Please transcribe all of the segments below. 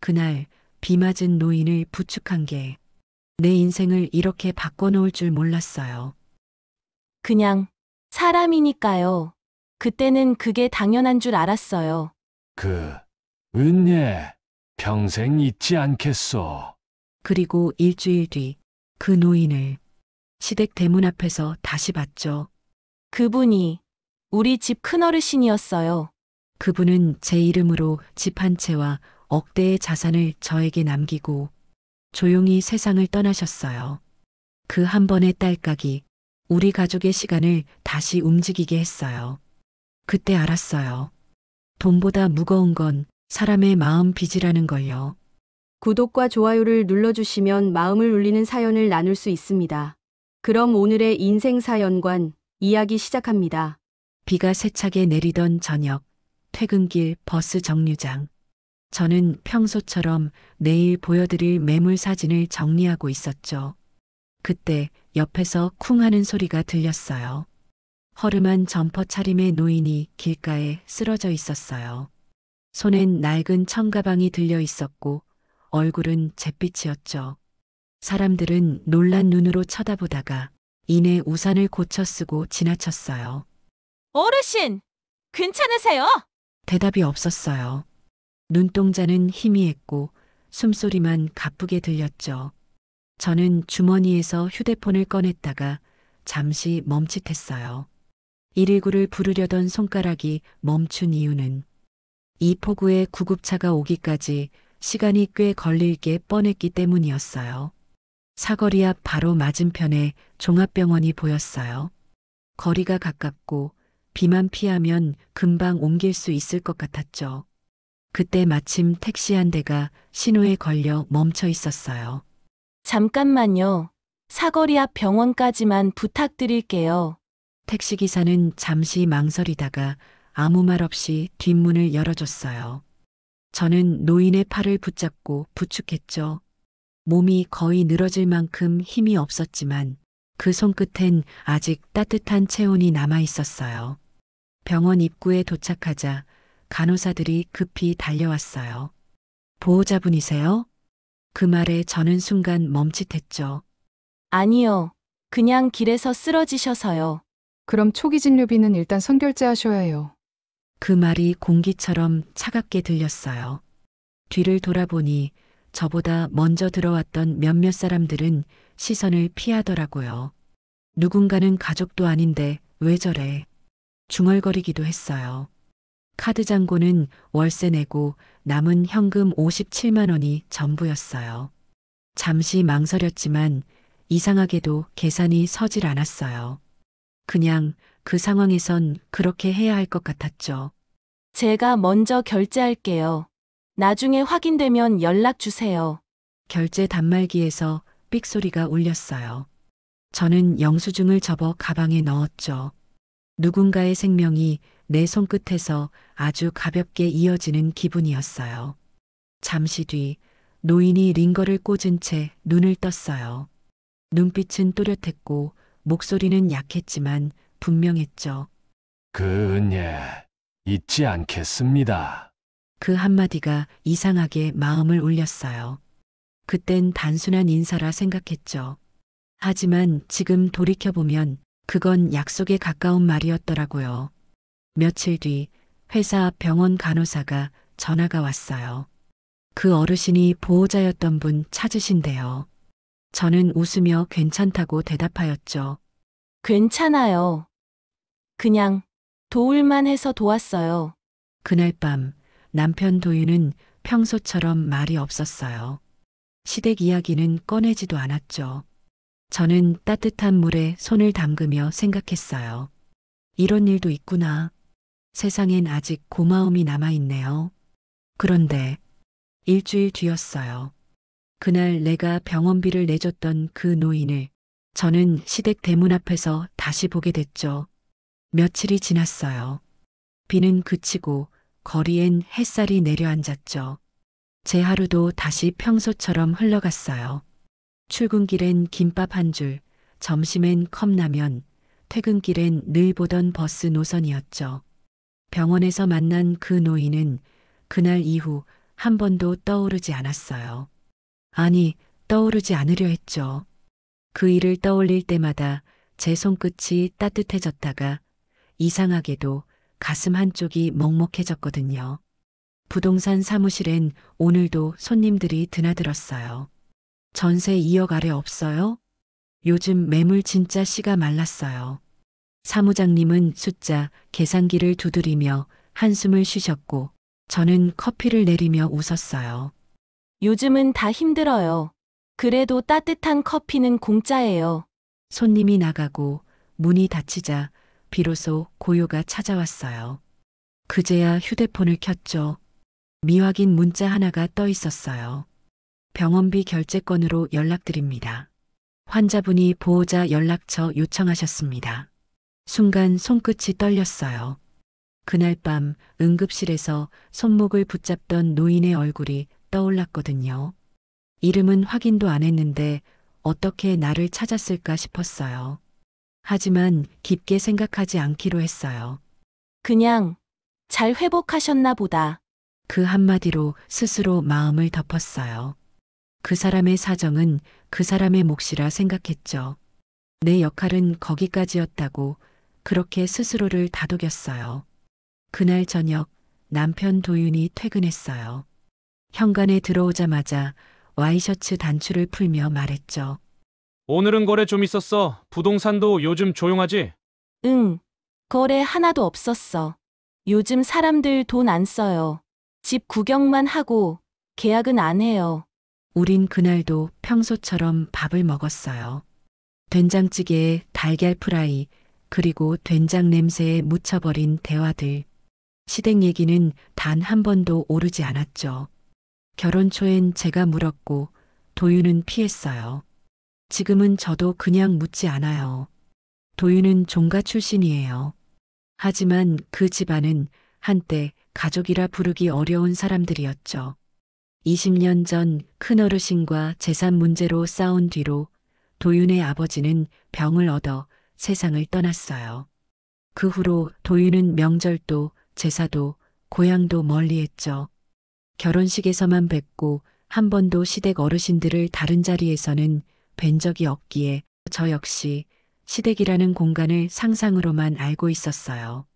그날 비 맞은 노인을 부축한 게 내 인생을 이렇게 바꿔놓을 줄 몰랐어요. 그냥 사람이니까요. 그때는 그게 당연한 줄 알았어요. 은예, 평생 잊지 않겠소. 그리고 일주일 뒤 그 노인을 시댁 대문 앞에서 다시 봤죠. 그분이 우리 집 큰어르신이었어요. 그분은 제 이름으로 집 한 채와 억대의 자산을 저에게 남기고 조용히 세상을 떠나셨어요. 그 한 번의 딸깍이 우리 가족의 시간을 다시 움직이게 했어요. 그때 알았어요. 돈보다 무거운 건 사람의 마음 빚이라는 걸요. 구독과 좋아요를 눌러주시면 마음을 울리는 사연을 나눌 수 있습니다. 그럼 오늘의 인생 사연관 이야기 시작합니다. 비가 세차게 내리던 저녁, 퇴근길 버스 정류장. 저는 평소처럼 내일 보여드릴 매물 사진을 정리하고 있었죠. 그때 옆에서 쿵 하는 소리가 들렸어요. 허름한 점퍼 차림의 노인이 길가에 쓰러져 있었어요. 손엔 낡은 청가방이 들려 있었고 얼굴은 잿빛이었죠. 사람들은 놀란 눈으로 쳐다보다가 이내 우산을 고쳐 쓰고 지나쳤어요. 어르신! 괜찮으세요? 대답이 없었어요. 눈동자는 희미했고 숨소리만 가쁘게 들렸죠. 저는 주머니에서 휴대폰을 꺼냈다가 잠시 멈칫했어요. 119를 부르려던 손가락이 멈춘 이유는 이 폭우에 구급차가 오기까지 시간이 꽤 걸릴 게 뻔했기 때문이었어요. 사거리 앞 바로 맞은편에 종합병원이 보였어요. 거리가 가깝고 비만 피하면 금방 옮길 수 있을 것 같았죠. 그때 마침 택시 한 대가 신호에 걸려 멈춰 있었어요. 잠깐만요. 사거리 앞 병원까지만 부탁드릴게요. 택시기사는 잠시 망설이다가 아무 말 없이 뒷문을 열어줬어요. 저는 노인의 팔을 붙잡고 부축했죠. 몸이 거의 늘어질 만큼 힘이 없었지만 그 손끝엔 아직 따뜻한 체온이 남아 있었어요. 병원 입구에 도착하자 간호사들이 급히 달려왔어요. 보호자분이세요? 그 말에 저는 순간 멈칫했죠. 아니요. 그냥 길에서 쓰러지셔서요. 그럼 초기 진료비는 일단 선결제하셔야 해요. 그 말이 공기처럼 차갑게 들렸어요. 뒤를 돌아보니 저보다 먼저 들어왔던 몇몇 사람들은 시선을 피하더라고요. 누군가는 가족도 아닌데 왜 저래? 중얼거리기도 했어요. 카드 잔고는 월세 내고 남은 현금 57만 원이 전부였어요. 잠시 망설였지만 이상하게도 계산이 서질 않았어요. 그냥 그 상황에선 그렇게 해야 할 것 같았죠. 제가 먼저 결제할게요. 나중에 확인되면 연락 주세요. 결제 단말기에서 삑 소리가 울렸어요. 저는 영수증을 접어 가방에 넣었죠. 누군가의 생명이 내 손끝에서 아주 가볍게 이어지는 기분이었어요. 잠시 뒤 노인이 링거를 꽂은 채 눈을 떴어요. 눈빛은 또렷했고 목소리는 약했지만 분명했죠. 은예, 잊지 않겠습니다. 그 한마디가 이상하게 마음을 울렸어요. 그땐 단순한 인사라 생각했죠. 하지만 지금 돌이켜보면 그건 약속에 가까운 말이었더라고요. 며칠 뒤 회사 앞 병원 간호사가 전화가 왔어요. 그 어르신이 보호자였던 분 찾으신대요. 저는 웃으며 괜찮다고 대답하였죠. 괜찮아요. 그냥 도울만 해서 도왔어요. 그날 밤 남편 도윤은 평소처럼 말이 없었어요. 시댁 이야기는 꺼내지도 않았죠. 저는 따뜻한 물에 손을 담그며 생각했어요. 이런 일도 있구나. 세상엔 아직 고마움이 남아있네요. 그런데 일주일 뒤였어요. 그날 내가 병원비를 내줬던 그 노인을 저는 시댁 대문 앞에서 다시 보게 됐죠. 며칠이 지났어요. 비는 그치고 거리엔 햇살이 내려앉았죠. 제 하루도 다시 평소처럼 흘러갔어요. 출근길엔 김밥 한 줄, 점심엔 컵라면, 퇴근길엔 늘 보던 버스 노선이었죠. 병원에서 만난 그 노인은 그날 이후 한 번도 떠오르지 않았어요. 아니, 떠오르지 않으려 했죠. 그 일을 떠올릴 때마다 제 손끝이 따뜻해졌다가 이상하게도 가슴 한쪽이 먹먹해졌거든요. 부동산 사무실엔 오늘도 손님들이 드나들었어요. 전세 2억 아래 없어요? 요즘 매물 진짜 씨가 말랐어요. 사무장님은 숫자 계산기를 두드리며 한숨을 쉬셨고 저는 커피를 내리며 웃었어요. 요즘은 다 힘들어요. 그래도 따뜻한 커피는 공짜예요. 손님이 나가고 문이 닫히자 비로소 고요가 찾아왔어요. 그제야 휴대폰을 켰죠. 미확인 문자 하나가 떠 있었어요. 병원비 결제건으로 연락드립니다. 환자분이 보호자 연락처 요청하셨습니다. 순간 손끝이 떨렸어요. 그날 밤 응급실에서 손목을 붙잡던 노인의 얼굴이 떠올랐거든요. 이름은 확인도 안 했는데 어떻게 나를 찾았을까 싶었어요. 하지만 깊게 생각하지 않기로 했어요. 그냥 잘 회복하셨나 보다. 그 한마디로 스스로 마음을 덮었어요. 그 사람의 사정은 그 사람의 몫이라 생각했죠. 내 역할은 거기까지였다고 그렇게 스스로를 다독였어요. 그날 저녁 남편 도윤이 퇴근했어요. 현관에 들어오자마자 와이셔츠 단추를 풀며 말했죠. 오늘은 거래 좀 있었어. 부동산도 요즘 조용하지? 응, 거래 하나도 없었어. 요즘 사람들 돈 안 써요. 집 구경만 하고 계약은 안 해요. 우린 그날도 평소처럼 밥을 먹었어요. 된장찌개에 달걀 프라이, 그리고 된장 냄새에 묻혀버린 대화들. 시댁 얘기는 단 한 번도 오르지 않았죠. 결혼 초엔 제가 물었고 도윤은 피했어요. 지금은 저도 그냥 묻지 않아요. 도윤은 종가 출신이에요. 하지만 그 집안은 한때 가족이라 부르기 어려운 사람들이었죠. 20년 전 큰어르신과 재산 문제로 싸운 뒤로 도윤의 아버지는 병을 얻어 세상을 떠났어요. 그 후로 도윤은 명절도 제사도 고향도 멀리했죠. 결혼식에서만 뵙고 한 번도 시댁 어르신들을 다른 자리에서는 뵌 적이 없기에 저 역시 시댁이라는 공간을 상상으로만 알고 있었어요.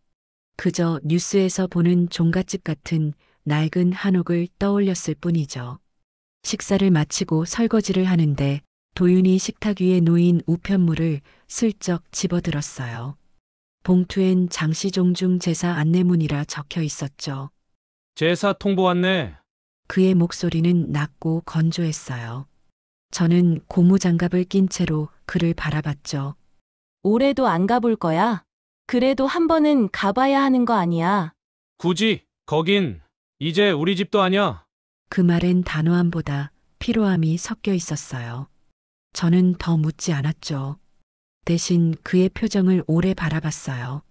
그저 뉴스에서 보는 종갓집 같은 낡은 한옥을 떠올렸을 뿐이죠. 식사를 마치고 설거지를 하는데 도윤이 식탁 위에 놓인 우편물을 슬쩍 집어들었어요. 봉투엔 장시종중 제사 안내문이라 적혀 있었죠. 제사 통보 왔네. 그의 목소리는 낮고 건조했어요. 저는 고무장갑을 낀 채로 그를 바라봤죠. 올해도 안 가볼 거야? 그래도 한 번은 가봐야 하는 거 아니야. 굳이 거긴 이제 우리 집도 아니야. 그 말엔 단호함보다 피로함이 섞여 있었어요. 저는 더 묻지 않았죠. 대신 그의 표정을 오래 바라봤어요.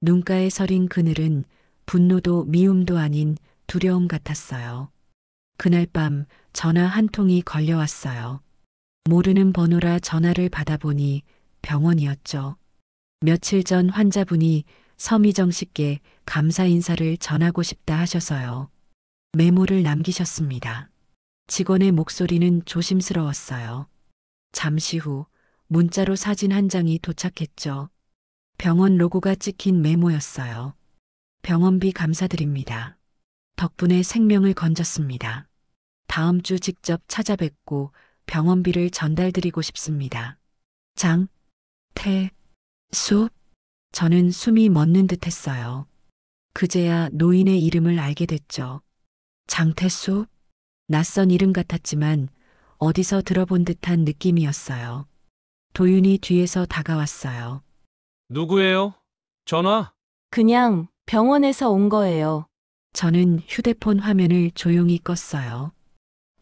눈가에 서린 그늘은 분노도 미움도 아닌 두려움 같았어요. 그날 밤 전화 한 통이 걸려왔어요. 모르는 번호라 전화를 받아보니 병원이었죠. 며칠 전 환자분이 서미정 씨께 감사 인사를 전하고 싶다 하셔서요. 메모를 남기셨습니다. 직원의 목소리는 조심스러웠어요. 잠시 후 문자로 사진 한 장이 도착했죠. 병원 로고가 찍힌 메모였어요. 병원비 감사드립니다. 덕분에 생명을 건졌습니다. 다음 주 직접 찾아뵙고 병원비를 전달드리고 싶습니다. 장, 태, 수? 저는 숨이 멎는 듯 했어요. 그제야 노인의 이름을 알게 됐죠. 장태수? 낯선 이름 같았지만 어디서 들어본 듯한 느낌이었어요. 도윤이 뒤에서 다가왔어요. 누구예요? 전화? 그냥 병원에서 온 거예요. 저는 휴대폰 화면을 조용히 껐어요.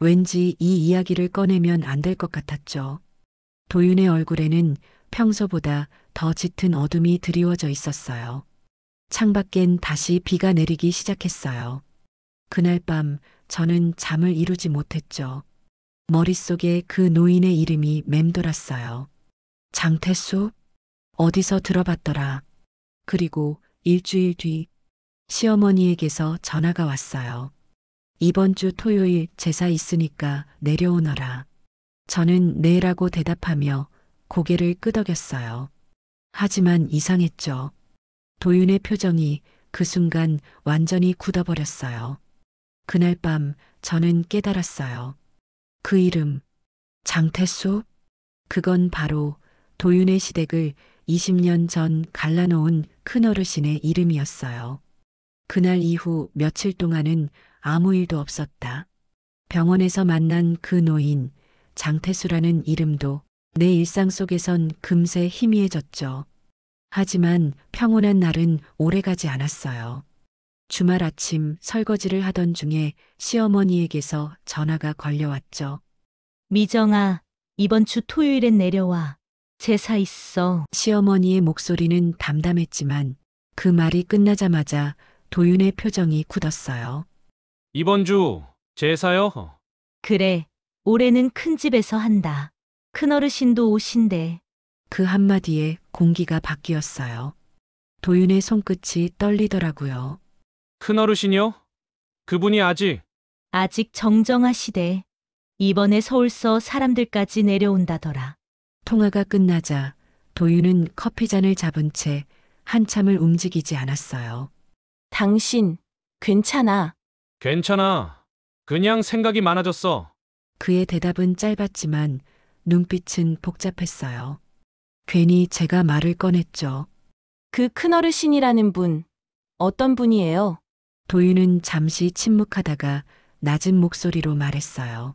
왠지 이 이야기를 꺼내면 안 될 것 같았죠. 도윤의 얼굴에는 평소보다 더 짙은 어둠이 드리워져 있었어요. 창밖엔 다시 비가 내리기 시작했어요. 그날 밤 저는 잠을 이루지 못했죠. 머릿속에 그 노인의 이름이 맴돌았어요. 장태수? 어디서 들어봤더라. 그리고 일주일 뒤 시어머니에게서 전화가 왔어요. 이번 주 토요일 제사 있으니까 내려오너라. 저는 네라고 대답하며 고개를 끄덕였어요. 하지만 이상했죠. 도윤의 표정이 그 순간 완전히 굳어버렸어요. 그날 밤 저는 깨달았어요. 그 이름, 장태수? 그건 바로 도윤의 시댁을 20년 전 갈라놓은 큰어르신의 이름이었어요. 그날 이후 며칠 동안은 아무 일도 없었다. 병원에서 만난 그 노인, 장태수라는 이름도 내 일상 속에선 금세 희미해졌죠. 하지만 평온한 날은 오래가지 않았어요. 주말 아침 설거지를 하던 중에 시어머니에게서 전화가 걸려왔죠. 미정아, 이번 주 토요일엔 내려와. 제사 있어. 시어머니의 목소리는 담담했지만 그 말이 끝나자마자 도윤의 표정이 굳었어요. 이번 주 제사요? 그래, 올해는 큰 집에서 한다. 큰어르신도 오신대. 그 한마디에 공기가 바뀌었어요. 도윤의 손끝이 떨리더라고요. 큰어르신이요? 그분이 아직 정정하시대. 이번에 서울서 사람들까지 내려온다더라. 통화가 끝나자 도윤은 커피잔을 잡은 채 한참을 움직이지 않았어요. 당신, 괜찮아. 괜찮아. 그냥 생각이 많아졌어. 그의 대답은 짧았지만 눈빛은 복잡했어요. 괜히 제가 말을 꺼냈죠. 그 큰어르신이라는 분, 어떤 분이에요? 도윤은 잠시 침묵하다가 낮은 목소리로 말했어요.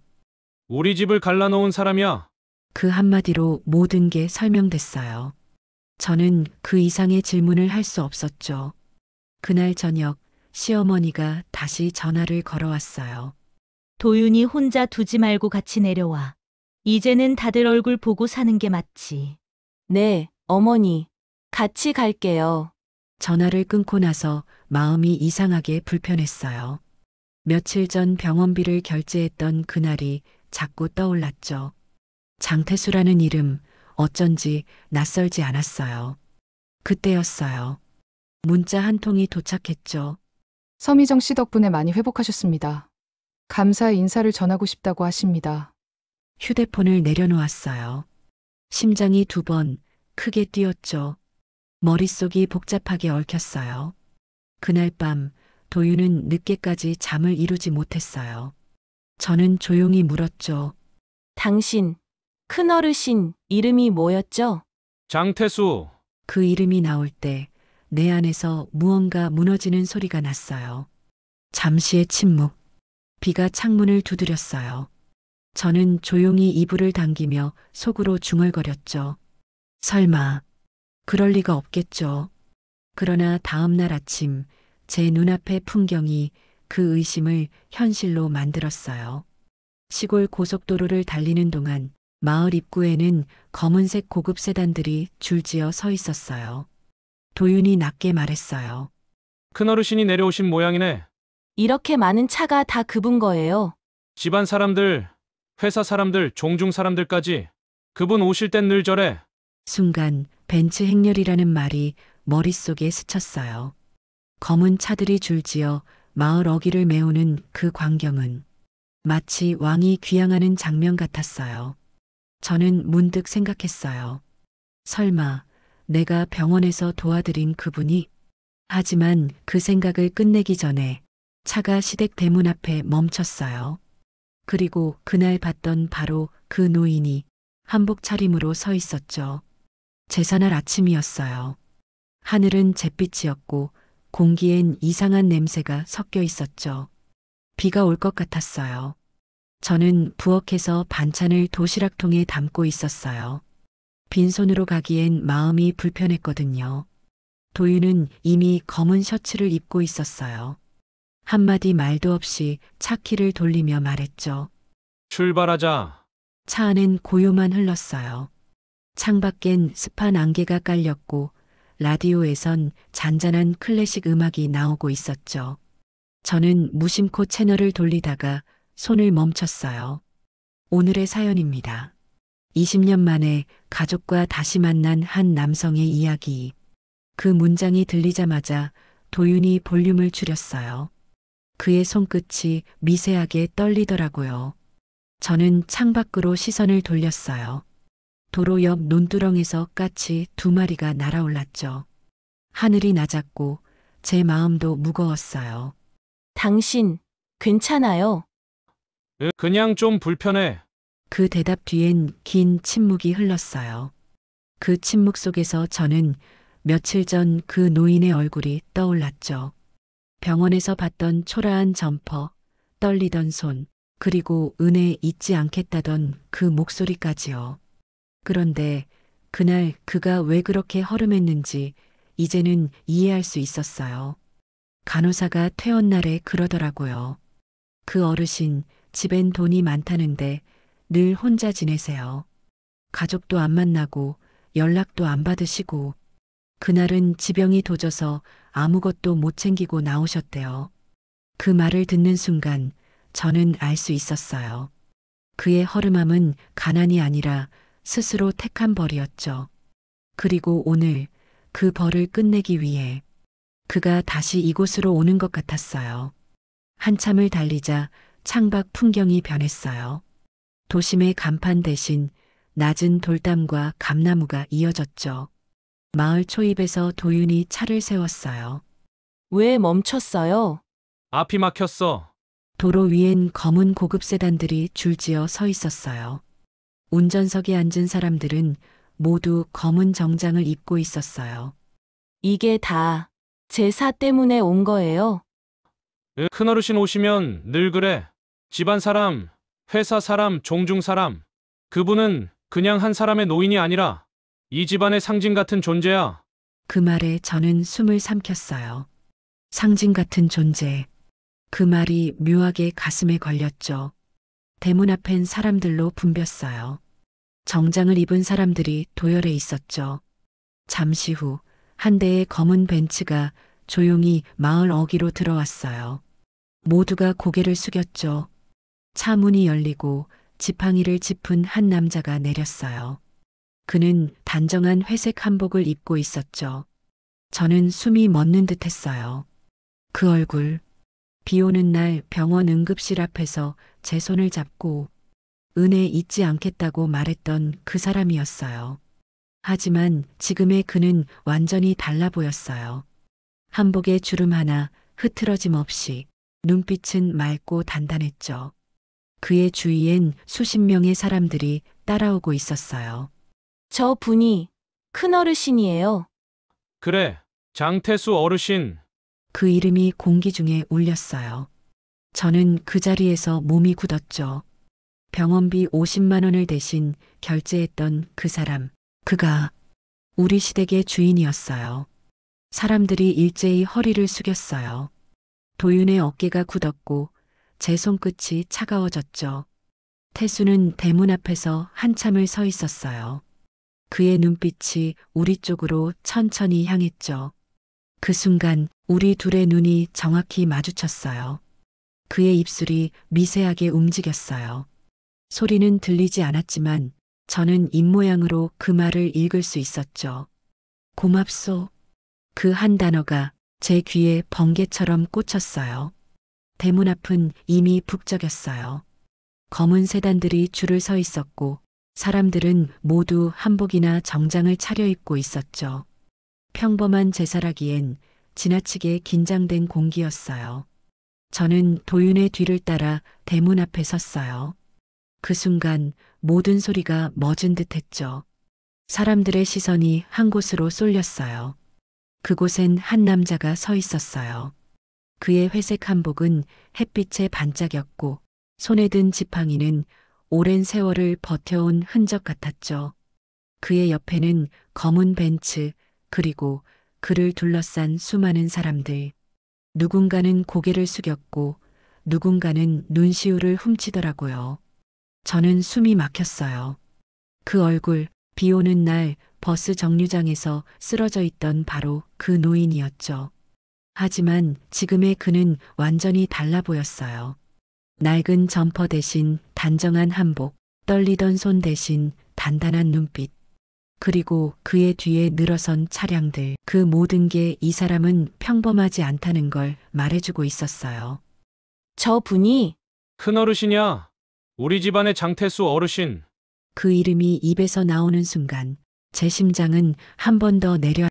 우리 집을 갈라놓은 사람이야. 그 한마디로 모든 게 설명됐어요. 저는 그 이상의 질문을 할 수 없었죠. 그날 저녁 시어머니가 다시 전화를 걸어왔어요. 도윤이 혼자 두지 말고 같이 내려와. 이제는 다들 얼굴 보고 사는 게 맞지. 네, 어머니. 같이 갈게요. 전화를 끊고 나서 마음이 이상하게 불편했어요. 며칠 전 병원비를 결제했던 그날이 자꾸 떠올랐죠. 장태수라는 이름, 어쩐지 낯설지 않았어요. 그때였어요. 문자 한 통이 도착했죠. 서미정 씨 덕분에 많이 회복하셨습니다. 감사의 인사를 전하고 싶다고 하십니다. 휴대폰을 내려놓았어요. 심장이 2번 크게 뛰었죠. 머릿속이 복잡하게 얽혔어요. 그날 밤 도윤은 늦게까지 잠을 이루지 못했어요. 저는 조용히 물었죠. 당신, 큰어르신 이름이 뭐였죠? 장태수. 그 이름이 나올 때 내 안에서 무언가 무너지는 소리가 났어요. 잠시의 침묵. 비가 창문을 두드렸어요. 저는 조용히 이불을 당기며 속으로 중얼거렸죠. 설마, 그럴 리가 없겠죠. 그러나 다음 날 아침 제 눈앞의 풍경이 그 의심을 현실로 만들었어요. 시골 고속도로를 달리는 동안 마을 입구에는 검은색 고급 세단들이 줄지어 서 있었어요. 도윤이 낮게 말했어요. 큰어르신이 내려오신 모양이네. 이렇게 많은 차가 다 그분 거예요. 집안 사람들, 회사 사람들, 종중 사람들까지. 그분 오실 땐 늘 저래. 순간 벤츠 행렬이라는 말이 머릿속에 스쳤어요. 검은 차들이 줄지어 마을 어귀를 메우는 그 광경은 마치 왕이 귀향하는 장면 같았어요. 저는 문득 생각했어요. 설마 내가 병원에서 도와드린 그분이? 하지만 그 생각을 끝내기 전에 차가 시댁 대문 앞에 멈췄어요. 그리고 그날 봤던 바로 그 노인이 한복 차림으로 서 있었죠. 제사날 아침이었어요. 하늘은 잿빛이었고 공기엔 이상한 냄새가 섞여 있었죠. 비가 올 것 같았어요. 저는 부엌에서 반찬을 도시락통에 담고 있었어요. 빈손으로 가기엔 마음이 불편했거든요. 도윤은 이미 검은 셔츠를 입고 있었어요. 한마디 말도 없이 차 키를 돌리며 말했죠. 출발하자. 차 안엔 고요만 흘렀어요. 창밖엔 습한 안개가 깔렸고 라디오에선 잔잔한 클래식 음악이 나오고 있었죠. 저는 무심코 채널을 돌리다가 손을 멈췄어요. 오늘의 사연입니다. 20년 만에 가족과 다시 만난 한 남성의 이야기. 그 문장이 들리자마자 도윤이 볼륨을 줄였어요. 그의 손끝이 미세하게 떨리더라고요. 저는 창밖으로 시선을 돌렸어요. 도로 옆 논두렁에서 까치 2마리가 날아올랐죠. 하늘이 낮았고 제 마음도 무거웠어요. 당신, 괜찮아요? 그냥 좀 불편해. 그 대답 뒤엔 긴 침묵이 흘렀어요. 그 침묵 속에서 저는 며칠 전 그 노인의 얼굴이 떠올랐죠. 병원에서 봤던 초라한 점퍼, 떨리던 손, 그리고 은혜 잊지 않겠다던 그 목소리까지요. 그런데 그날 그가 왜 그렇게 허름했는지 이제는 이해할 수 있었어요. 간호사가 퇴원 날에 그러더라고요. 그 어르신 집엔 돈이 많다는데 늘 혼자 지내세요. 가족도 안 만나고 연락도 안 받으시고 그날은 지병이 도져서 아무것도 못 챙기고 나오셨대요. 그 말을 듣는 순간 저는 알 수 있었어요. 그의 허름함은 가난이 아니라 스스로 택한 벌이었죠. 그리고 오늘 그 벌을 끝내기 위해 그가 다시 이곳으로 오는 것 같았어요. 한참을 달리자 창밖 풍경이 변했어요. 도심의 간판 대신 낮은 돌담과 감나무가 이어졌죠. 마을 초입에서 도윤이 차를 세웠어요. 왜 멈췄어요? 앞이 막혔어. 도로 위엔 검은 고급 세단들이 줄지어 서 있었어요. 운전석에 앉은 사람들은 모두 검은 정장을 입고 있었어요. 이게 다 제사 때문에 온 거예요? 큰어르신 오시면 늘 그래. 집안 사람, 회사 사람, 종중 사람. 그분은 그냥 한 사람의 노인이 아니라 이 집안의 상징 같은 존재야. 그 말에 저는 숨을 삼켰어요. 상징 같은 존재. 그 말이 묘하게 가슴에 걸렸죠. 대문 앞엔 사람들로 붐볐어요. 정장을 입은 사람들이 도열해 있었죠. 잠시 후 한 대의 검은 벤츠가 조용히 마을 어귀로 들어왔어요. 모두가 고개를 숙였죠. 차 문이 열리고 지팡이를 짚은 한 남자가 내렸어요. 그는 단정한 회색 한복을 입고 있었죠. 저는 숨이 멎는 듯 했어요. 그 얼굴, 비 오는 날 병원 응급실 앞에서 제 손을 잡고 은혜 잊지 않겠다고 말했던 그 사람이었어요. 하지만 지금의 그는 완전히 달라 보였어요. 한복에 주름 하나 흐트러짐 없이 눈빛은 맑고 단단했죠. 그의 주위엔 수십 명의 사람들이 따라오고 있었어요. 저 분이 큰어르신이에요. 그래, 장태수 어르신. 그 이름이 공기 중에 울렸어요. 저는 그 자리에서 몸이 굳었죠. 병원비 50만 원을 대신 결제했던 그 사람, 그가 우리 시댁의 주인이었어요. 사람들이 일제히 허리를 숙였어요. 도윤의 어깨가 굳었고 제 손끝이 차가워졌죠. 태수는 대문 앞에서 한참을 서 있었어요. 그의 눈빛이 우리 쪽으로 천천히 향했죠. 그 순간 우리 둘의 눈이 정확히 마주쳤어요. 그의 입술이 미세하게 움직였어요. 소리는 들리지 않았지만 저는 입모양으로 그 말을 읽을 수 있었죠. 고맙소. 그 한 단어가 제 귀에 번개처럼 꽂혔어요. 대문 앞은 이미 북적였어요. 검은 세단들이 줄을 서 있었고 사람들은 모두 한복이나 정장을 차려입고 있었죠. 평범한 제사라기엔 지나치게 긴장된 공기였어요. 저는 도윤의 뒤를 따라 대문 앞에 섰어요. 그 순간 모든 소리가 멎은 듯 했죠. 사람들의 시선이 한 곳으로 쏠렸어요. 그곳엔 한 남자가 서 있었어요. 그의 회색 한복은 햇빛에 반짝였고 손에 든 지팡이는 오랜 세월을 버텨온 흔적 같았죠. 그의 옆에는 검은 벤츠, 그리고 그를 둘러싼 수많은 사람들. 누군가는 고개를 숙였고 누군가는 눈시울을 훔치더라고요. 저는 숨이 막혔어요. 그 얼굴, 비 오는 날 버스 정류장에서 쓰러져 있던 바로 그 노인이었죠. 하지만 지금의 그는 완전히 달라 보였어요. 낡은 점퍼 대신 단정한 한복, 떨리던 손 대신 단단한 눈빛, 그리고 그의 뒤에 늘어선 차량들, 그 모든 게 이 사람은 평범하지 않다는 걸 말해주고 있었어요. 저 분이 큰어르신이야. 우리 집안의 장태수 어르신. 그 이름이 입에서 나오는 순간 제 심장은 한 번 더 내려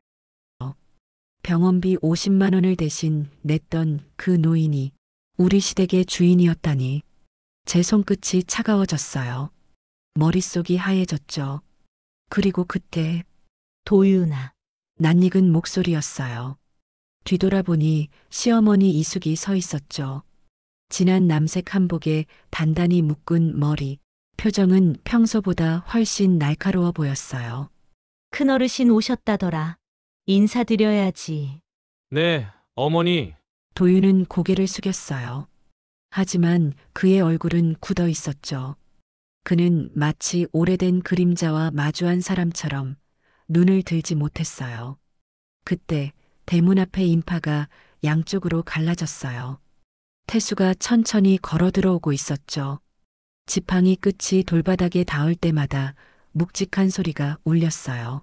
병원비 50만 원을 대신 냈던 그 노인이 우리 시댁의 주인이었다니 제 손끝이 차가워졌어요. 머릿속이 하얘졌죠. 그리고 그때 도윤아, 낯익은 목소리였어요. 뒤돌아보니 시어머니 이숙이 서 있었죠. 진한 남색 한복에 단단히 묶은 머리, 표정은 평소보다 훨씬 날카로워 보였어요. 큰어르신 오셨다더라. 인사드려야지. 네, 어머니. 도윤은 고개를 숙였어요. 하지만 그의 얼굴은 굳어 있었죠. 그는 마치 오래된 그림자와 마주한 사람처럼 눈을 들지 못했어요. 그때 대문 앞의 인파가 양쪽으로 갈라졌어요. 태수가 천천히 걸어 들어오고 있었죠. 지팡이 끝이 돌바닥에 닿을 때마다 묵직한 소리가 울렸어요.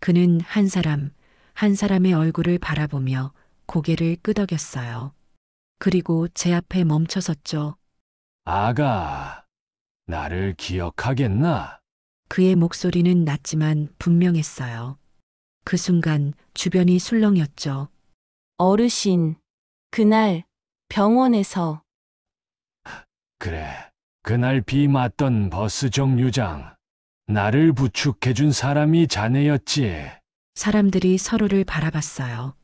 그는 한 사람의 얼굴을 바라보며 고개를 끄덕였어요. 그리고 제 앞에 멈춰섰죠. 아가, 나를 기억하겠나? 그의 목소리는 낮지만 분명했어요. 그 순간 주변이 술렁였죠. 어르신, 그날 병원에서 그래, 그날 비 맞던 버스 정류장. 나를 부축해준 사람이 자네였지. 사람들이 서로를 바라봤어요.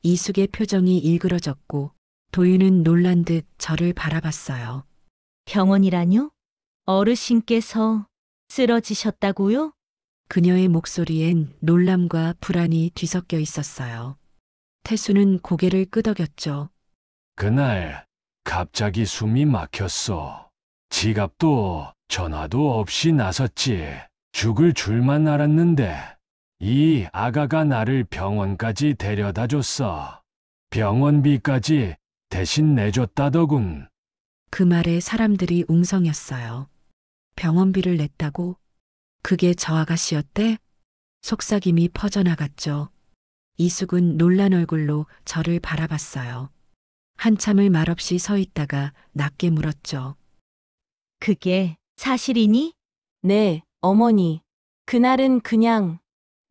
이숙의 표정이 일그러졌고 도윤은 놀란 듯 저를 바라봤어요. 병원이라뇨? 어르신께서 쓰러지셨다고요? 그녀의 목소리엔 놀람과 불안이 뒤섞여 있었어요. 태수는 고개를 끄덕였죠. 그날 갑자기 숨이 막혔어. 지갑도 전화도 없이 나섰지. 죽을 줄만 알았는데 이 아가가 나를 병원까지 데려다 줬어. 병원비까지 대신 내줬다더군. 그 말에 사람들이 웅성였어요. 병원비를 냈다고? 그게 저 아가씨였대? 속삭임이 퍼져나갔죠. 이숙은 놀란 얼굴로 저를 바라봤어요. 한참을 말없이 서 있다가 낮게 물었죠. 그게 사실이니? 네, 어머니. 그날은 그냥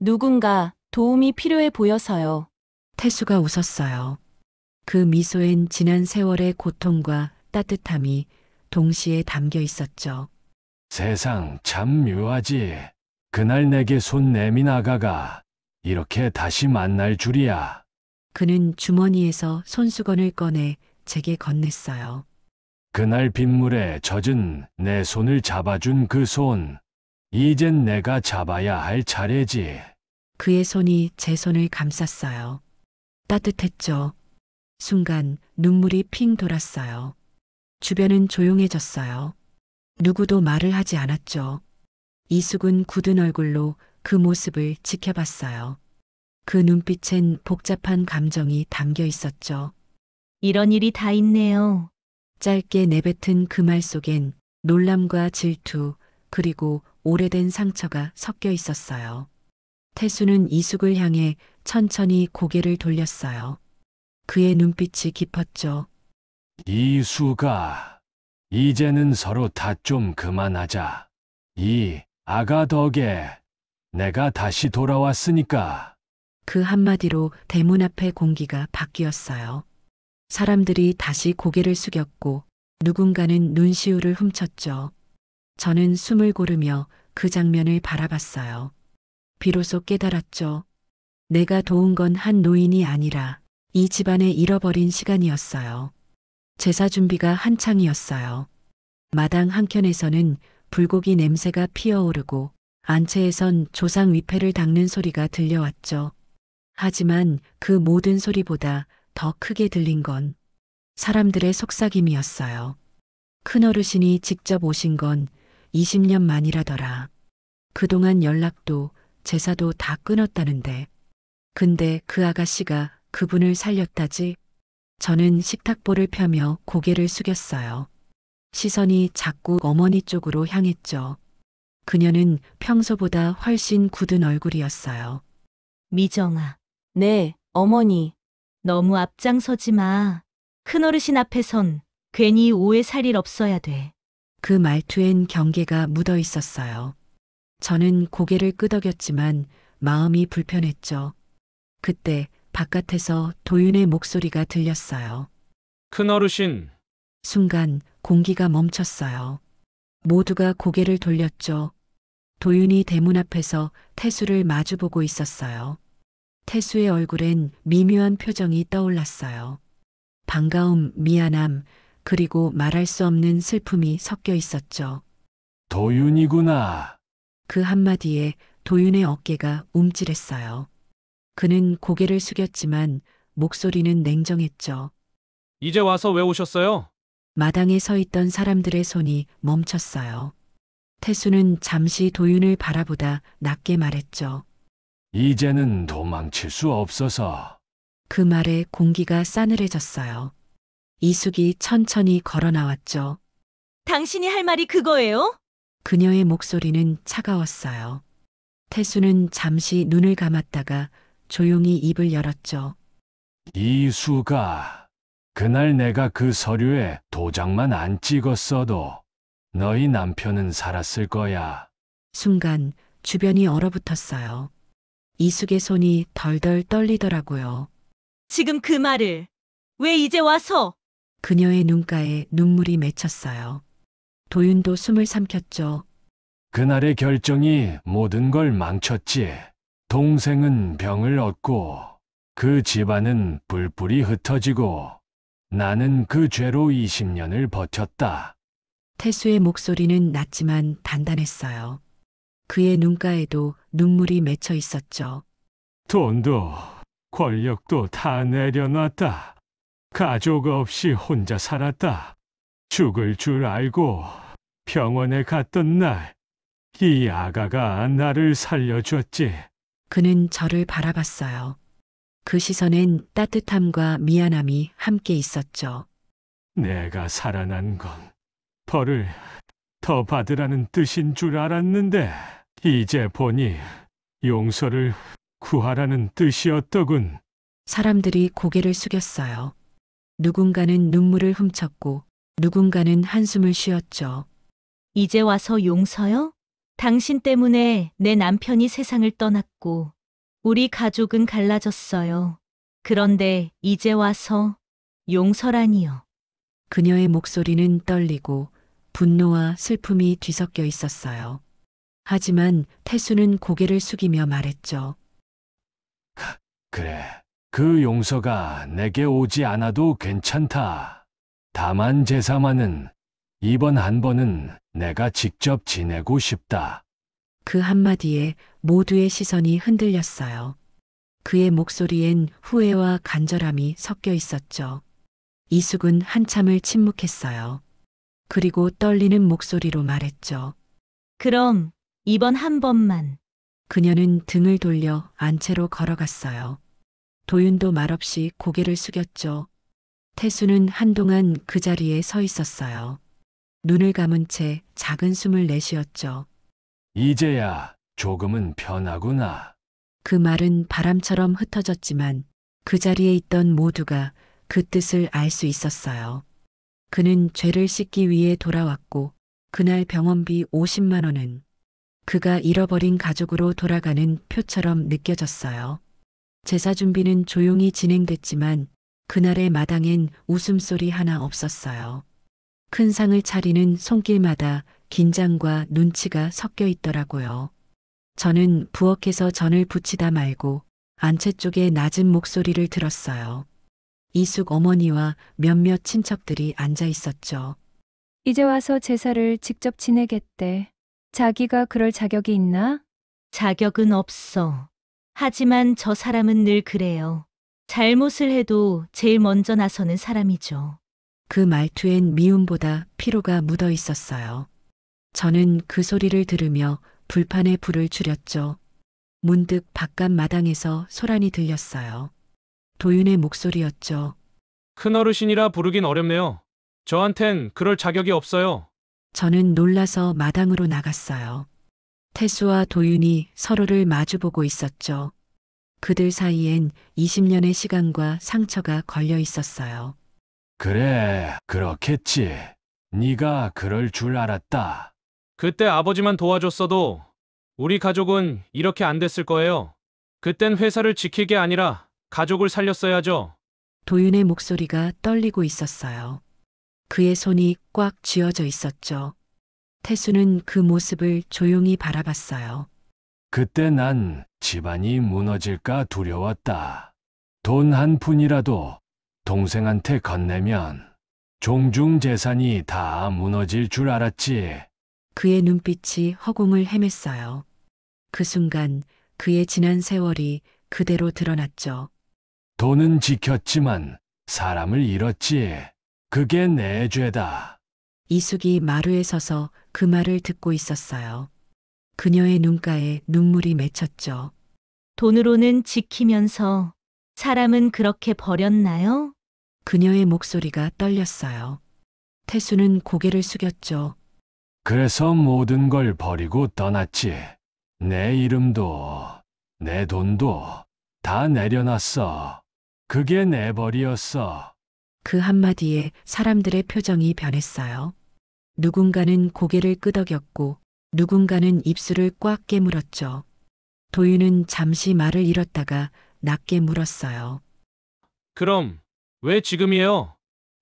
누군가 도움이 필요해 보여서요. 태수가 웃었어요. 그 미소엔 지난 세월의 고통과 따뜻함이 동시에 담겨 있었죠. 세상 참 묘하지. 그날 내게 손 내민 아가가 이렇게 다시 만날 줄이야. 그는 주머니에서 손수건을 꺼내 제게 건넸어요. 그날 빗물에 젖은 내 손을 잡아준 그 손. 이젠 내가 잡아야 할 차례지. 그의 손이 제 손을 감쌌어요. 따뜻했죠. 순간 눈물이 핑 돌았어요. 주변은 조용해졌어요. 누구도 말을 하지 않았죠. 이숙은 굳은 얼굴로 그 모습을 지켜봤어요. 그 눈빛엔 복잡한 감정이 담겨 있었죠. 이런 일이 다 있네요. 짧게 내뱉은 그 말 속엔 놀람과 질투, 그리고 오래된 상처가 섞여 있었어요. 태수는 이숙을 향해 천천히 고개를 돌렸어요. 그의 눈빛이 깊었죠. 이수가, 이제는 서로 탓 좀 그만하자. 이 아가 덕에 내가 다시 돌아왔으니까. 그 한마디로 대문 앞의 공기가 바뀌었어요. 사람들이 다시 고개를 숙였고 누군가는 눈시울을 훔쳤죠. 저는 숨을 고르며 그 장면을 바라봤어요. 비로소 깨달았죠. 내가 도운 건 한 노인이 아니라 이 집안의 잃어버린 시간이었어요. 제사 준비가 한창이었어요. 마당 한켠에서는 불고기 냄새가 피어오르고 안채에선 조상 위패를 닦는 소리가 들려왔죠. 하지만 그 모든 소리보다 더 크게 들린 건 사람들의 속삭임이었어요. 큰어르신이 직접 오신 건 20년 만이라더라. 그동안 연락도 제사도 다 끊었다는데. 근데 그 아가씨가 그분을 살렸다지? 저는 식탁보를 펴며 고개를 숙였어요. 시선이 자꾸 어머니 쪽으로 향했죠. 그녀는 평소보다 훨씬 굳은 얼굴이었어요. 미정아, 네, 어머니. 너무 앞장서지 마. 큰어르신 앞에선 괜히 오해 살 일 없어야 돼. 그 말투엔 경계가 묻어 있었어요. 저는 고개를 끄덕였지만 마음이 불편했죠. 그때 바깥에서 도윤의 목소리가 들렸어요. 큰어르신, 순간 공기가 멈췄어요. 모두가 고개를 돌렸죠. 도윤이 대문 앞에서 태수를 마주보고 있었어요. 태수의 얼굴엔 미묘한 표정이 떠올랐어요. 반가움, 미안함, 그리고 말할 수 없는 슬픔이 섞여 있었죠. 도윤이구나. 그 한마디에 도윤의 어깨가 움찔했어요. 그는 고개를 숙였지만 목소리는 냉정했죠. 이제 와서 왜 오셨어요? 마당에 서 있던 사람들의 손이 멈췄어요. 태수는 잠시 도윤을 바라보다 낮게 말했죠. 이제는 도망칠 수 없어서. 그 말에 공기가 싸늘해졌어요. 이숙이 천천히 걸어 나왔죠. 당신이 할 말이 그거예요? 그녀의 목소리는 차가웠어요. 태수는 잠시 눈을 감았다가 조용히 입을 열었죠. 이수가, 그날 내가 그 서류에 도장만 안 찍었어도 너희 남편은 살았을 거야. 순간 주변이 얼어붙었어요. 이숙의 손이 덜덜 떨리더라고요. 지금 그 말을 왜 이제 와서? 그녀의 눈가에 눈물이 맺혔어요. 도윤도 숨을 삼켰죠. 그날의 결정이 모든 걸 망쳤지. 동생은 병을 얻고 그 집안은 뿔뿔이 흩어지고 나는 그 죄로 20년을 버텼다. 태수의 목소리는 낮지만 단단했어요. 그의 눈가에도 눈물이 맺혀 있었죠. 돈도 권력도 다 내려놨다. 가족 없이 혼자 살았다. 죽을 줄 알고 병원에 갔던 날, 이 아가가 나를 살려줬지. 그는 저를 바라봤어요. 그 시선엔 따뜻함과 미안함이 함께 있었죠. 내가 살아난 건 벌을 더 받으라는 뜻인 줄 알았는데 이제 보니 용서를 구하라는 뜻이었더군. 사람들이 고개를 숙였어요. 누군가는 눈물을 훔쳤고 누군가는 한숨을 쉬었죠. 이제 와서 용서요? 당신 때문에 내 남편이 세상을 떠났고 우리 가족은 갈라졌어요. 그런데 이제 와서 용서라니요. 그녀의 목소리는 떨리고 분노와 슬픔이 뒤섞여 있었어요. 하지만 태수는 고개를 숙이며 말했죠. 그래, 그 용서가 내게 오지 않아도 괜찮다. 다만 제사만은 이번 한 번은 내가 직접 지내고 싶다. 그 한마디에 모두의 시선이 흔들렸어요. 그의 목소리엔 후회와 간절함이 섞여 있었죠. 이숙은 한참을 침묵했어요. 그리고 떨리는 목소리로 말했죠. 그럼 이번 한 번만. 그녀는 등을 돌려 안채로 걸어갔어요. 도윤도 말없이 고개를 숙였죠. 태수는 한동안 그 자리에 서 있었어요. 눈을 감은 채 작은 숨을 내쉬었죠. 이제야 조금은 편하구나. 그 말은 바람처럼 흩어졌지만 그 자리에 있던 모두가 그 뜻을 알 수 있었어요. 그는 죄를 씻기 위해 돌아왔고 그날 병원비 50만 원은 그가 잃어버린 가족으로 돌아가는 표처럼 느껴졌어요. 제사 준비는 조용히 진행됐지만 그날의 마당엔 웃음소리 하나 없었어요. 큰 상을 차리는 손길마다 긴장과 눈치가 섞여 있더라고요. 저는 부엌에서 전을 부치다 말고 안채 쪽에 낮은 목소리를 들었어요. 이숙 어머니와 몇몇 친척들이 앉아 있었죠. 이제 와서 제사를 직접 지내겠대. 자기가 그럴 자격이 있나? 자격은 없어. 하지만 저 사람은 늘 그래요. 잘못을 해도 제일 먼저 나서는 사람이죠. 그 말투엔 미움보다 피로가 묻어 있었어요. 저는 그 소리를 들으며 불판에 불을 줄였죠. 문득 바깥 마당에서 소란이 들렸어요. 도윤의 목소리였죠. 큰어르신이라 부르긴 어렵네요. 저한텐 그럴 자격이 없어요. 저는 놀라서 마당으로 나갔어요. 태수와 도윤이 서로를 마주보고 있었죠. 그들 사이엔 20년의 시간과 상처가 걸려 있었어요. 그래, 그렇겠지. 네가 그럴 줄 알았다. 그때 아버지만 도와줬어도 우리 가족은 이렇게 안 됐을 거예요. 그땐 회사를 지킬 게 아니라 가족을 살렸어야죠. 도윤의 목소리가 떨리고 있었어요. 그의 손이 꽉 쥐어져 있었죠. 태수는 그 모습을 조용히 바라봤어요. 그때 난 집안이 무너질까 두려웠다. 돈 한 푼이라도 동생한테 건네면 종중 재산이 다 무너질 줄 알았지. 그의 눈빛이 허공을 헤맸어요. 그 순간 그의 지난 세월이 그대로 드러났죠. 돈은 지켰지만 사람을 잃었지. 그게 내 죄다. 이숙이 마루에 서서 그 말을 듣고 있었어요. 그녀의 눈가에 눈물이 맺혔죠. 돈으로는 지키면서 사람은 그렇게 버렸나요? 그녀의 목소리가 떨렸어요. 태수는 고개를 숙였죠. 그래서 모든 걸 버리고 떠났지. 내 이름도 내 돈도 다 내려놨어. 그게 내 벌이었어. 그 한마디에 사람들의 표정이 변했어요. 누군가는 고개를 끄덕였고 누군가는 입술을 꽉 깨물었죠. 도윤은 잠시 말을 잃었다가 낮게 물었어요. 그럼 왜 지금이에요?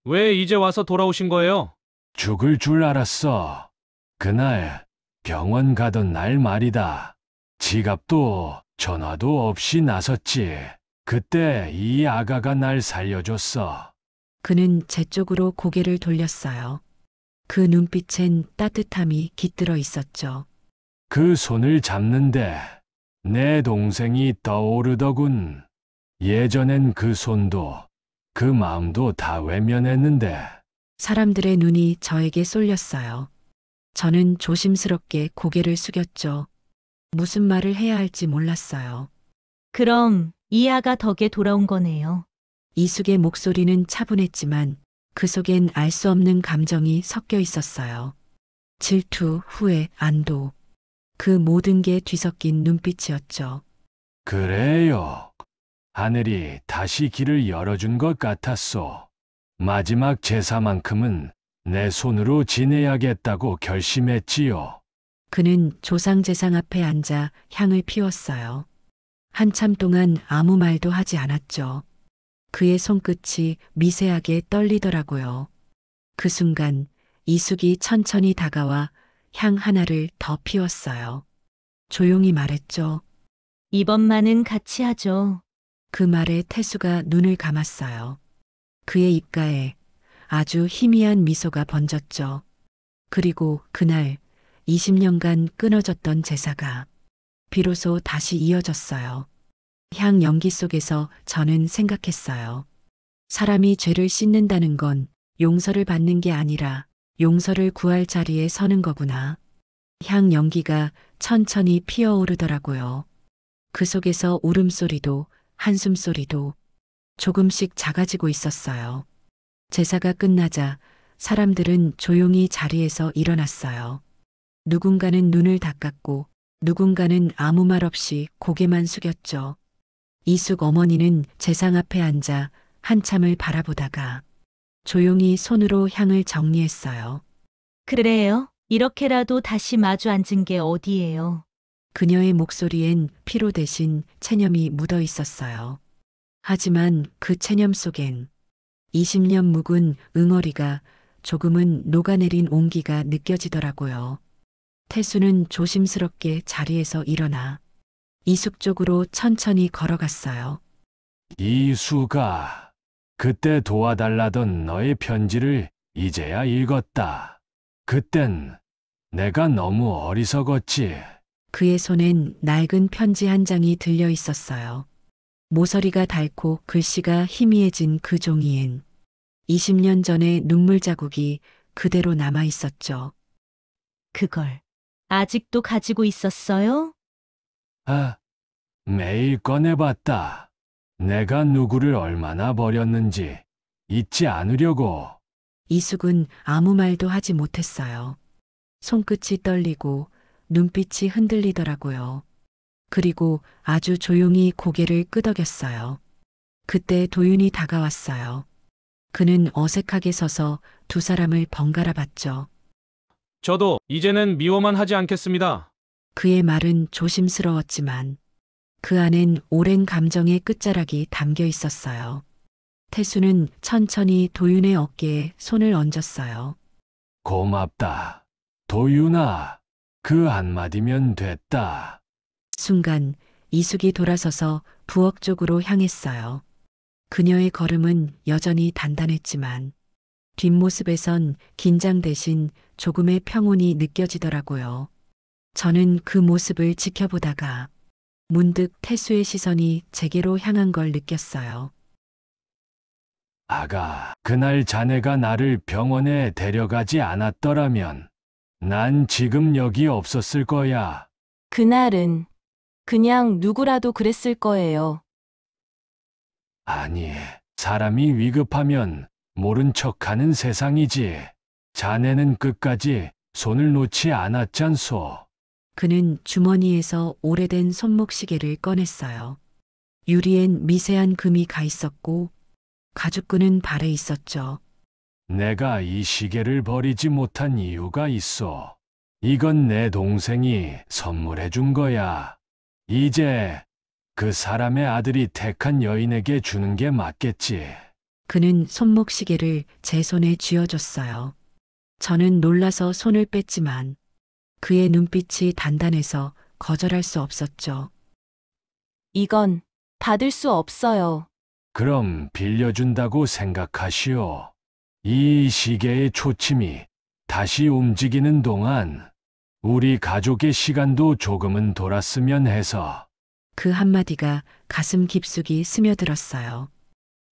왜 이제 와서 돌아오신 거예요? 죽을 줄 알았어. 그날 병원 가던 날 말이다. 지갑도 전화도 없이 나섰지. 그때 이 아가가 날 살려줬어. 그는 제 쪽으로 고개를 돌렸어요. 그 눈빛엔 따뜻함이 깃들어 있었죠. 그 손을 잡는데 내 동생이 떠오르더군. 예전엔 그 손도 그 마음도 다 외면했는데. 사람들의 눈이 저에게 쏠렸어요. 저는 조심스럽게 고개를 숙였죠. 무슨 말을 해야 할지 몰랐어요. 그럼 이 아가 덕에 돌아온 거네요. 이숙의 목소리는 차분했지만 그 속엔 알 수 없는 감정이 섞여 있었어요. 질투, 후회, 안도. 그 모든 게 뒤섞인 눈빛이었죠. 그래요. 하늘이 다시 길을 열어준 것 같았소. 마지막 제사만큼은 내 손으로 지내야겠다고 결심했지요. 그는 조상제상 앞에 앉아 향을 피웠어요. 한참 동안 아무 말도 하지 않았죠. 그의 손끝이 미세하게 떨리더라고요. 그 순간 이숙이 천천히 다가와 향 하나를 더 피웠어요. 조용히 말했죠. 이번만은 같이 하죠. 그 말에 태수가 눈을 감았어요. 그의 입가에 아주 희미한 미소가 번졌죠. 그리고 그날 20년간 끊어졌던 제사가 비로소 다시 이어졌어요. 향 연기 속에서 저는 생각했어요. 사람이 죄를 씻는다는 건 용서를 받는 게 아니라 용서를 구할 자리에 서는 거구나. 향 연기가 천천히 피어오르더라고요. 그 속에서 울음소리도 한숨소리도 조금씩 작아지고 있었어요. 제사가 끝나자 사람들은 조용히 자리에서 일어났어요. 누군가는 눈을 닦았고 누군가는 아무 말 없이 고개만 숙였죠. 이숙 어머니는 제상 앞에 앉아 한참을 바라보다가 조용히 손으로 향을 정리했어요. 그래요. 이렇게라도 다시 마주 앉은 게 어디예요. 그녀의 목소리엔 피로 대신 체념이 묻어 있었어요. 하지만 그 체념 속엔 20년 묵은 응어리가 조금은 녹아내린 온기가 느껴지더라고요. 태수는 조심스럽게 자리에서 일어나 이숙 쪽으로 천천히 걸어갔어요. 이수가 그때 도와달라던 너의 편지를 이제야 읽었다. 그땐 내가 너무 어리석었지. 그의 손엔 낡은 편지 한 장이 들려 있었어요. 모서리가 닳고 글씨가 희미해진 그 종이엔 20년 전의 눈물 자국이 그대로 남아 있었죠. 그걸 아직도 가지고 있었어요? 아, 매일 꺼내봤다. 내가 누구를 얼마나 버렸는지 잊지 않으려고. 이숙은 아무 말도 하지 못했어요. 손끝이 떨리고 눈빛이 흔들리더라고요. 그리고 아주 조용히 고개를 끄덕였어요. 그때 도윤이 다가왔어요. 그는 어색하게 서서 두 사람을 번갈아 봤죠. 저도 이제는 미워만 하지 않겠습니다. 그의 말은 조심스러웠지만 그 안엔 오랜 감정의 끝자락이 담겨 있었어요. 태수는 천천히 도윤의 어깨에 손을 얹었어요. 고맙다. 도윤아, 그 한마디면 됐다. 순간 이숙이 돌아서서 부엌 쪽으로 향했어요. 그녀의 걸음은 여전히 단단했지만 뒷모습에선 긴장 대신 조금의 평온이 느껴지더라고요. 저는 그 모습을 지켜보다가 문득 태수의 시선이 제게로 향한 걸 느꼈어요. 아가, 그날 자네가 나를 병원에 데려가지 않았더라면 난 지금 여기 없었을 거야. 그날은 그냥 누구라도 그랬을 거예요. 아니, 사람이 위급하면 모른 척하는 세상이지. 자네는 끝까지 손을 놓지 않았잖소. 그는 주머니에서 오래된 손목시계를 꺼냈어요. 유리엔 미세한 금이 가 있었고 가죽끈은 발에 있었죠. 내가 이 시계를 버리지 못한 이유가 있어. 이건 내 동생이 선물해 준 거야. 이제 그 사람의 아들이 택한 여인에게 주는 게 맞겠지. 그는 손목시계를 제 손에 쥐어줬어요. 저는 놀라서 손을 뺐지만 그의 눈빛이 단단해서 거절할 수 없었죠. 이건 받을 수 없어요. 그럼 빌려준다고 생각하시오. 이 시계의 초침이 다시 움직이는 동안 우리 가족의 시간도 조금은 돌았으면 해서. 그 한마디가 가슴 깊숙이 스며들었어요.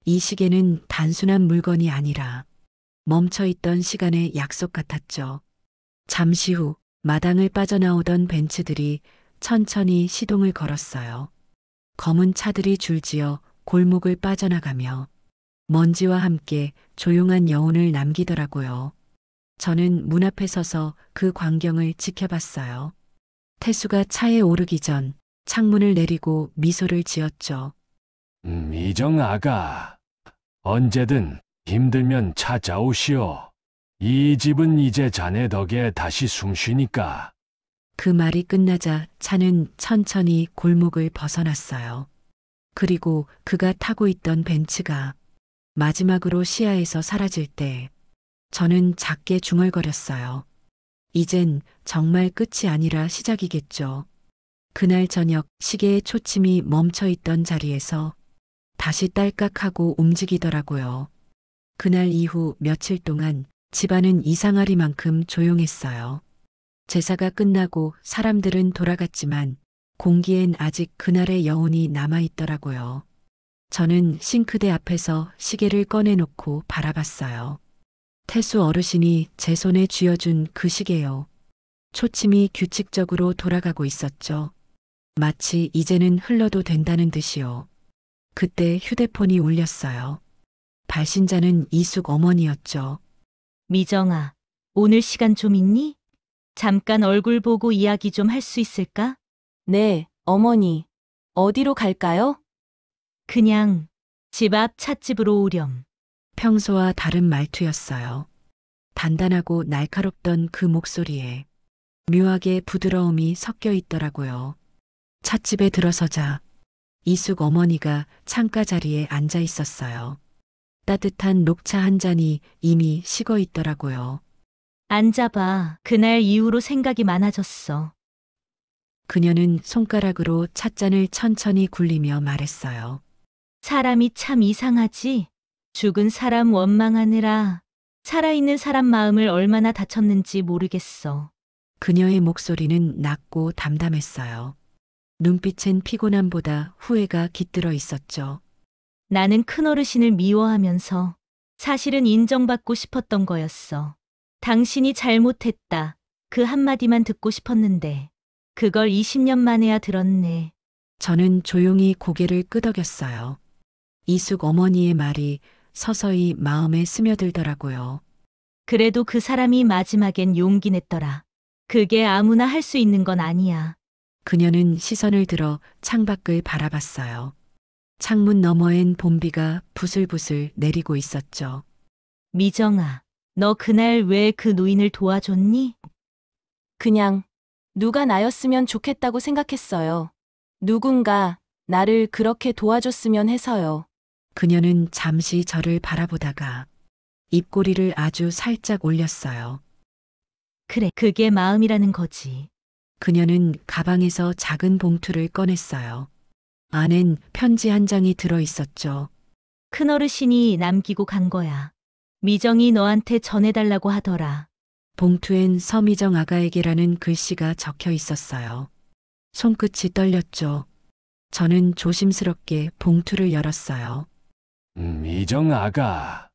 이 시계는 단순한 물건이 아니라 멈춰있던 시간의 약속 같았죠. 잠시 후 마당을 빠져나오던 벤츠들이 천천히 시동을 걸었어요. 검은 차들이 줄지어 골목을 빠져나가며 먼지와 함께 조용한 여운을 남기더라고요. 저는 문 앞에 서서 그 광경을 지켜봤어요. 태수가 차에 오르기 전 창문을 내리고 미소를 지었죠. 미정 아가, 언제든 힘들면 찾아오시오. 이 집은 이제 자네 덕에 다시 숨쉬니까. 그 말이 끝나자 차는 천천히 골목을 벗어났어요. 그리고 그가 타고 있던 벤츠가 마지막으로 시야에서 사라질 때 저는 작게 중얼거렸어요. 이젠 정말 끝이 아니라 시작이겠죠. 그날 저녁 시계의 초침이 멈춰 있던 자리에서 다시 딸깍하고 움직이더라고요. 그날 이후 며칠 동안 집안은 이상하리만큼 조용했어요. 제사가 끝나고 사람들은 돌아갔지만 공기엔 아직 그날의 여운이 남아있더라고요. 저는 싱크대 앞에서 시계를 꺼내놓고 바라봤어요. 태수 어르신이 제 손에 쥐어준 그 시계요. 초침이 규칙적으로 돌아가고 있었죠. 마치 이제는 흘러도 된다는 듯이요. 그때 휴대폰이 울렸어요. 발신자는 이숙 어머니였죠. 미정아, 오늘 시간 좀 있니? 잠깐 얼굴 보고 이야기 좀 할 수 있을까? 네, 어머니. 어디로 갈까요? 그냥 집 앞 찻집으로 오렴. 평소와 다른 말투였어요. 단단하고 날카롭던 그 목소리에 묘하게 부드러움이 섞여 있더라고요. 찻집에 들어서자 이숙 어머니가 창가 자리에 앉아 있었어요. 따뜻한 녹차 한 잔이 이미 식어 있더라고요. 앉아봐. 그날 이후로 생각이 많아졌어. 그녀는 손가락으로 찻잔을 천천히 굴리며 말했어요. 사람이 참 이상하지? 죽은 사람 원망하느라 살아있는 사람 마음을 얼마나 다쳤는지 모르겠어. 그녀의 목소리는 낮고 담담했어요. 눈빛엔 피곤함보다 후회가 깃들어 있었죠. 나는 큰어르신을 미워하면서 사실은 인정받고 싶었던 거였어. 당신이 잘못했다. 그 한마디만 듣고 싶었는데 그걸 20년 만에야 들었네. 저는 조용히 고개를 끄덕였어요. 이숙 어머니의 말이 서서히 마음에 스며들더라고요. 그래도 그 사람이 마지막엔 용기 냈더라. 그게 아무나 할 수 있는 건 아니야. 그녀는 시선을 들어 창밖을 바라봤어요. 창문 너머엔 봄비가 부슬부슬 내리고 있었죠. 미정아, 너 그날 왜 그 노인을 도와줬니? 그냥 누가 나였으면 좋겠다고 생각했어요. 누군가 나를 그렇게 도와줬으면 해서요. 그녀는 잠시 저를 바라보다가 입꼬리를 아주 살짝 올렸어요. 그래, 그게 마음이라는 거지. 그녀는 가방에서 작은 봉투를 꺼냈어요. 안엔 편지 한 장이 들어 있었죠. 큰어르신이 남기고 간 거야. 미정이 너한테 전해달라고 하더라. 봉투엔 서미정 아가에게라는 글씨가 적혀 있었어요. 손끝이 떨렸죠. 저는 조심스럽게 봉투를 열었어요. 미정 아가,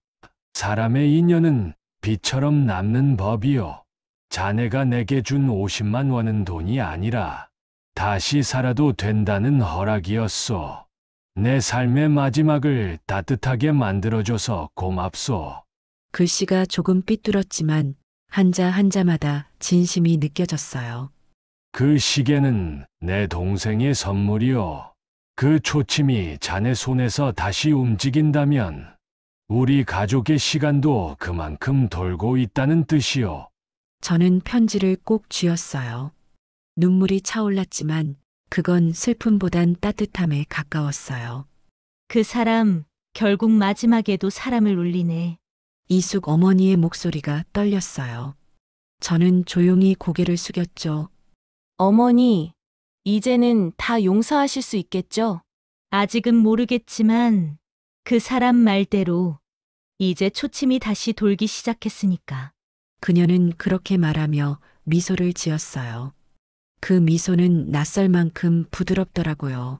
사람의 인연은 비처럼 남는 법이요. 자네가 내게 준 50만 원은 돈이 아니라 다시 살아도 된다는 허락이었소. 내 삶의 마지막을 따뜻하게 만들어줘서 고맙소. 글씨가 조금 삐뚤었지만 한자 한자마다 진심이 느껴졌어요. 그 시계는 내 동생의 선물이요. 그 초침이 자네 손에서 다시 움직인다면 우리 가족의 시간도 그만큼 돌고 있다는 뜻이요. 저는 편지를 꼭 쥐었어요. 눈물이 차올랐지만 그건 슬픔보단 따뜻함에 가까웠어요. 그 사람, 결국 마지막에도 사람을 울리네. 이숙 어머니의 목소리가 떨렸어요. 저는 조용히 고개를 숙였죠. 어머니, 이제는 다 용서하실 수 있겠죠? 아직은 모르겠지만 그 사람 말대로 이제 초침이 다시 돌기 시작했으니까. 그녀는 그렇게 말하며 미소를 지었어요. 그 미소는 낯설 만큼 부드럽더라고요.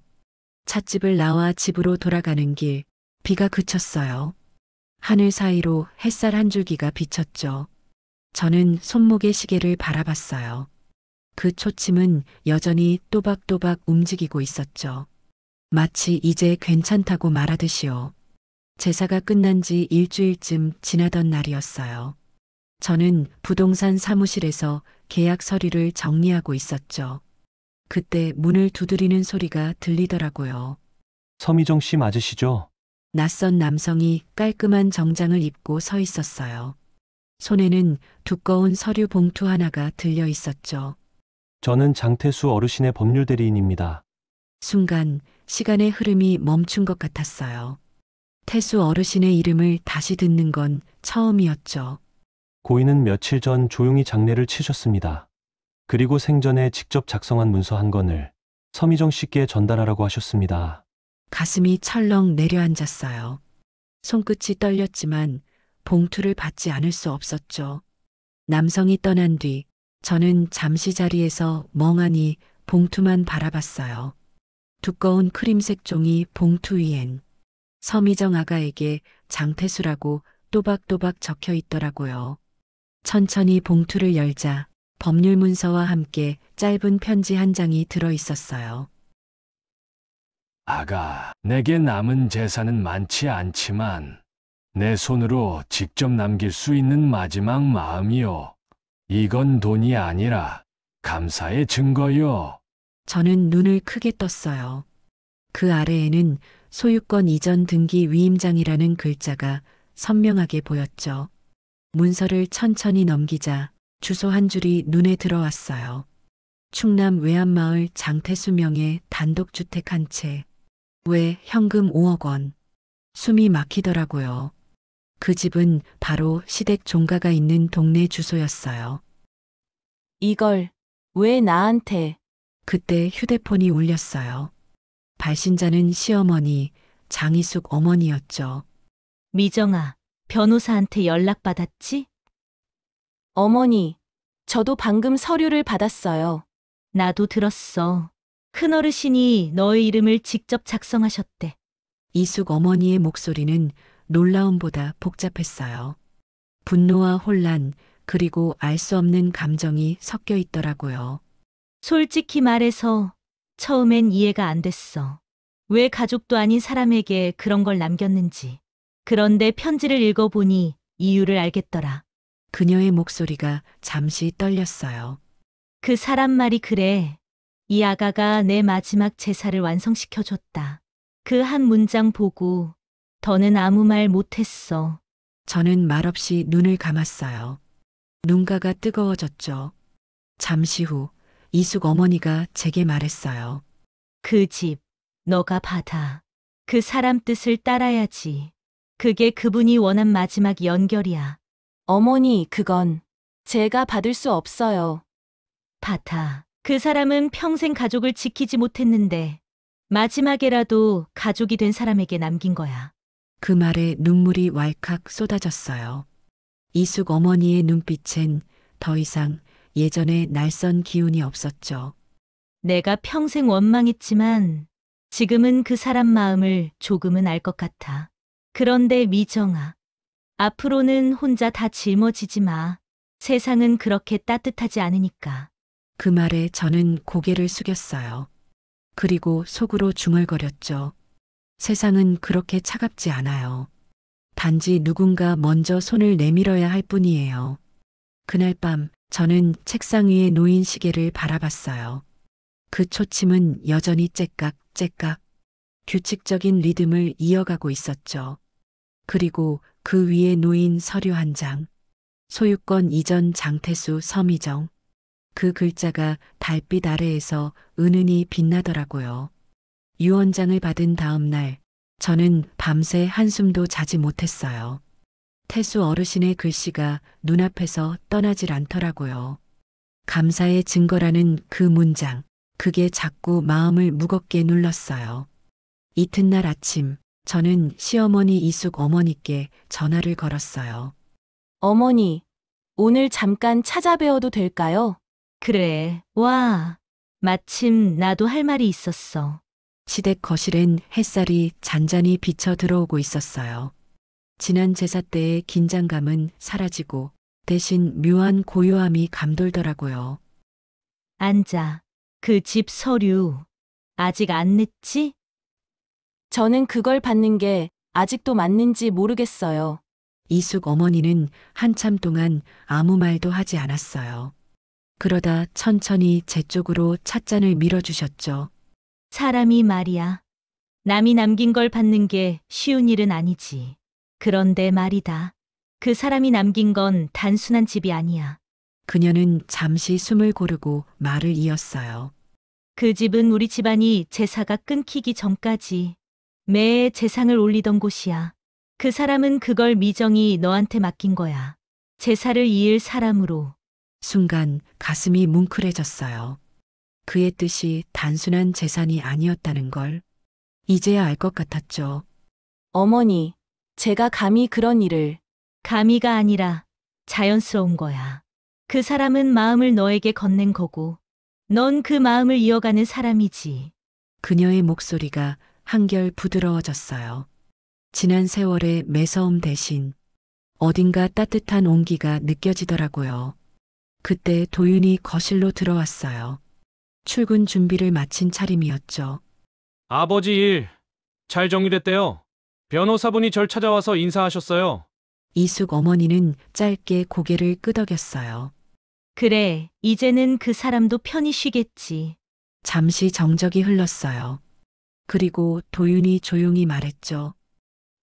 찻집을 나와 집으로 돌아가는 길, 비가 그쳤어요. 하늘 사이로 햇살 한 줄기가 비쳤죠. 저는 손목의 시계를 바라봤어요. 그 초침은 여전히 또박또박 움직이고 있었죠. 마치 이제 괜찮다고 말하듯이요. 제사가 끝난 지 일주일쯤 지나던 날이었어요. 저는 부동산 사무실에서 계약 서류를 정리하고 있었죠. 그때 문을 두드리는 소리가 들리더라고요. 서미정 씨 맞으시죠? 낯선 남성이 깔끔한 정장을 입고 서 있었어요. 손에는 두꺼운 서류 봉투 하나가 들려 있었죠. 저는 장태수 어르신의 법률 대리인입니다. 순간 시간의 흐름이 멈춘 것 같았어요. 태수 어르신의 이름을 다시 듣는 건 처음이었죠. 고인은 며칠 전 조용히 장례를 치셨습니다. 그리고 생전에 직접 작성한 문서 한 건을 서미정 씨께 전달하라고 하셨습니다. 가슴이 철렁 내려앉았어요. 손끝이 떨렸지만 봉투를 받지 않을 수 없었죠. 남성이 떠난 뒤 저는 잠시 자리에서 멍하니 봉투만 바라봤어요. 두꺼운 크림색 종이 봉투 위엔 서미정 아가에게 장태수라고 또박또박 적혀 있더라고요. 천천히 봉투를 열자 법률 문서와 함께 짧은 편지 한 장이 들어 있었어요. 아가, 내게 남은 재산은 많지 않지만 내 손으로 직접 남길 수 있는 마지막 마음이요. 이건 돈이 아니라 감사의 증거요. 저는 눈을 크게 떴어요. 그 아래에는 소유권 이전 등기 위임장이라는 글자가 선명하게 보였죠. 문서를 천천히 넘기자 주소 한 줄이 눈에 들어왔어요. 충남 외암마을 장태수 명의 단독주택 한 채. 외 현금 5억 원. 숨이 막히더라고요. 그 집은 바로 시댁 종가가 있는 동네 주소였어요. 이걸 왜 나한테? 그때 휴대폰이 울렸어요. 발신자는 시어머니 장희숙 어머니였죠. 미정아, 변호사한테 연락받았지? 어머니, 저도 방금 서류를 받았어요. 나도 들었어. 큰어르신이 너의 이름을 직접 작성하셨대. 이숙 어머니의 목소리는 놀라움보다 복잡했어요. 분노와 혼란, 그리고 알 수 없는 감정이 섞여 있더라고요. 솔직히 말해서 처음엔 이해가 안 됐어. 왜 가족도 아닌 사람에게 그런 걸 남겼는지. 그런데 편지를 읽어보니 이유를 알겠더라. 그녀의 목소리가 잠시 떨렸어요. 그 사람 말이 그래. 이 아가가 내 마지막 제사를 완성시켜줬다. 그 한 문장 보고 더는 아무 말 못했어. 저는 말없이 눈을 감았어요. 눈가가 뜨거워졌죠. 잠시 후 이숙 어머니가 제게 말했어요. 그 집, 너가 받아. 그 사람 뜻을 따라야지. 그게 그분이 원한 마지막 연결이야. 어머니, 그건 제가 받을 수 없어요. 받아. 그 사람은 평생 가족을 지키지 못했는데 마지막에라도 가족이 된 사람에게 남긴 거야. 그 말에 눈물이 왈칵 쏟아졌어요. 이숙 어머니의 눈빛엔 더 이상 예전의 날선 기운이 없었죠. 내가 평생 원망했지만 지금은 그 사람 마음을 조금은 알 것 같아. 그런데 미정아, 앞으로는 혼자 다 짊어지지 마. 세상은 그렇게 따뜻하지 않으니까. 그 말에 저는 고개를 숙였어요. 그리고 속으로 중얼거렸죠. 세상은 그렇게 차갑지 않아요. 단지 누군가 먼저 손을 내밀어야 할 뿐이에요. 그날 밤 저는 책상 위에 놓인 시계를 바라봤어요. 그 초침은 여전히 째깍째깍 규칙적인 리듬을 이어가고 있었죠. 그리고 그 위에 놓인 서류 한 장. 소유권 이전 장태수 서미정. 그 글자가 달빛 아래에서 은은히 빛나더라고요. 유언장을 받은 다음 날 저는 밤새 한숨도 자지 못했어요. 태수 어르신의 글씨가 눈앞에서 떠나질 않더라고요. 감사의 증거라는 그 문장, 그게 자꾸 마음을 무겁게 눌렀어요. 이튿날 아침 저는 시어머니 이숙 어머니께 전화를 걸었어요. 어머니, 오늘 잠깐 찾아뵈어도 될까요? 그래, 와. 마침 나도 할 말이 있었어. 시댁 거실엔 햇살이 잔잔히 비쳐 들어오고 있었어요. 지난 제사 때의 긴장감은 사라지고 대신 묘한 고요함이 감돌더라고요. 앉아. 그 집 서류. 아직 안 냈지? 저는 그걸 받는 게 아직도 맞는지 모르겠어요. 이숙 어머니는 한참 동안 아무 말도 하지 않았어요. 그러다 천천히 제 쪽으로 찻잔을 밀어주셨죠. 사람이 말이야. 남이 남긴 걸 받는 게 쉬운 일은 아니지. 그런데 말이다. 그 사람이 남긴 건 단순한 집이 아니야. 그녀는 잠시 숨을 고르고 말을 이었어요. 그 집은 우리 집안이 제사가 끊기기 전까지 매해 제상을 올리던 곳이야. 그 사람은 그걸 미정이 너한테 맡긴 거야. 제사를 이을 사람으로. 순간 가슴이 뭉클해졌어요. 그의 뜻이 단순한 재산이 아니었다는 걸 이제야 알 것 같았죠. 어머니, 제가 감히 그런 일을. 감히가 아니라 자연스러운 거야. 그 사람은 마음을 너에게 건넨 거고 넌 그 마음을 이어가는 사람이지. 그녀의 목소리가 한결 부드러워졌어요. 지난 세월의 매서움 대신 어딘가 따뜻한 온기가 느껴지더라고요. 그때 도윤이 거실로 들어왔어요. 출근 준비를 마친 차림이었죠. 아버지 일 잘 정리됐대요. 변호사분이 절 찾아와서 인사하셨어요. 이숙 어머니는 짧게 고개를 끄덕였어요. 그래, 이제는 그 사람도 편히 쉬겠지. 잠시 정적이 흘렀어요. 그리고 도윤이 조용히 말했죠.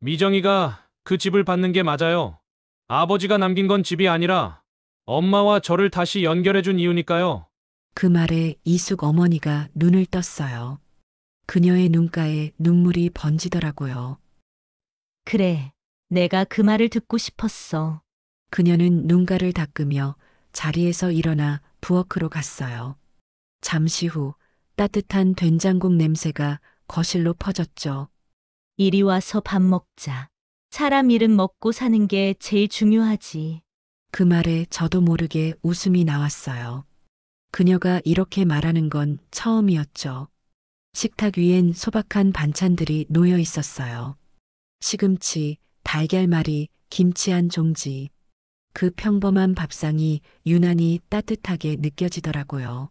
미정이가 그 집을 받는 게 맞아요. 아버지가 남긴 건 집이 아니라 엄마와 저를 다시 연결해준 이유니까요. 그 말에 이숙 어머니가 눈을 떴어요. 그녀의 눈가에 눈물이 번지더라고요. 그래, 내가 그 말을 듣고 싶었어. 그녀는 눈가를 닦으며 자리에서 일어나 부엌으로 갔어요. 잠시 후 따뜻한 된장국 냄새가 거실로 퍼졌죠. 이리 와서 밥 먹자. 사람 이름 먹고 사는 게 제일 중요하지. 그 말에 저도 모르게 웃음이 나왔어요. 그녀가 이렇게 말하는 건 처음이었죠. 식탁 위엔 소박한 반찬들이 놓여 있었어요. 시금치, 달걀말이, 김치 한 종지. 그 평범한 밥상이 유난히 따뜻하게 느껴지더라고요.